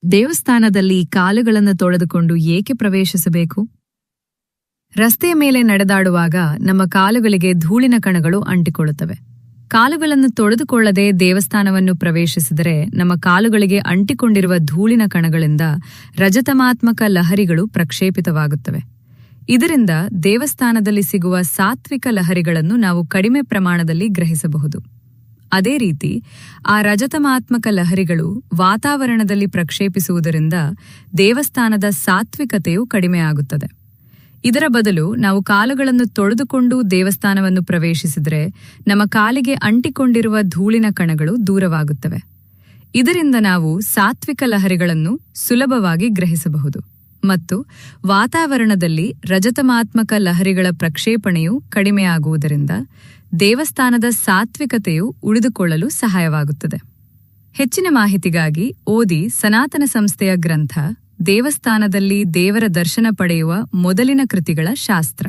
ದೇವಸ್ಥಾನದಲ್ಲಿ ಕಾಲುಗಳನ್ನು ತೊಳೆದುಕೊಂಡು ಏಕೆ ಪ್ರವೇಶಿಸಬೇಕು? ರಸ್ತೆಯ ಮೇಲೆ ನಡೆದಾಡುವಾಗ ನಮ್ಮ ಕಾಲುಗಳಿಗೆ ಧೂಳಿನ ಕಣಗಳು ಅಂಟಿಕೊಳ್ಳುತ್ತವೆ. ಕಾಲುಗಳನ್ನು ತೊಳೆದುಕೊಳ್ಳದೆ ದೇವಸ್ಥಾನವನ್ನು ಪ್ರವೇಶಿಸಿದರೆ ನಮ್ಮ ಕಾಲುಗಳಿಗೆ ಅಂಟಿಕೊಂಡಿರುವ ಧೂಳಿನ ಕಣಗಳಿಂದ ರಜತಮಾತ್ಮಕ ಲಹರಿಗಳು ಪ್ರಕ್ಷೇಪಿತವಾಗುತ್ತವೆ. ಇದರಿಂದ ದೇವಸ್ಥಾನದಲ್ಲಿ ಸಿಗುವ ಸಾತ್ವಿಕ ಲಹರಿಗಳನ್ನು ನಾವು ಕಡಿಮೆ ಪ್ರಮಾಣದಲ್ಲಿ ಗ್ರಹಿಸಬಹುದು. ಅದೇ ರೀತಿ ಆ ರಜತಮಾತ್ಮಕ ಲಹರಿಗಳು ವಾತಾವರಣದಲ್ಲಿ ಪ್ರಕ್ಷೇಪಿಸುವುದರಿಂದ ದೇವಸ್ಥಾನದ ಸಾತ್ವಿಕತೆಯು ಕಡಿಮೆಯಾಗುತ್ತದೆ. ಇದರ ಬದಲು ನಾವು ಕಾಲುಗಳನ್ನು ತೊಳೆದುಕೊಂಡು ದೇವಸ್ಥಾನವನ್ನು ಪ್ರವೇಶಿಸಿದರೆ ನಮ್ಮ ಕಾಲಿಗೆ ಅಂಟಿಕೊಂಡಿರುವ ಧೂಳಿನ ಕಣಗಳು ದೂರವಾಗುತ್ತವೆ. ಇದರಿಂದ ನಾವು ಸಾತ್ವಿಕ ಲಹರಿಗಳನ್ನು ಸುಲಭವಾಗಿ ಗ್ರಹಿಸಬಹುದು ಮತ್ತು ವಾತಾವರಣದಲ್ಲಿ ರಜತಮಾತ್ಮಕ ಲಹರಿಗಳ ಪ್ರಕ್ಷೇಪಣೆಯು ಕಡಿಮೆಯಾಗುವುದರಿಂದ ದೇವಸ್ಥಾನದ ಸಾತ್ವಿಕತೆಯು ಉಳಿದುಕೊಳ್ಳಲು ಸಹಾಯವಾಗುತ್ತದೆ. ಹೆಚ್ಚಿನ ಮಾಹಿತಿಗಾಗಿ ಓದಿ ಸನಾತನ ಸಂಸ್ಥೆಯ ಗ್ರಂಥ ದೇವಸ್ಥಾನದಲ್ಲಿ ದೇವರ ದರ್ಶನ ಪಡೆಯುವ ಮೊದಲಿನ ಕೃತಿಗಳ ಶಾಸ್ತ್ರ.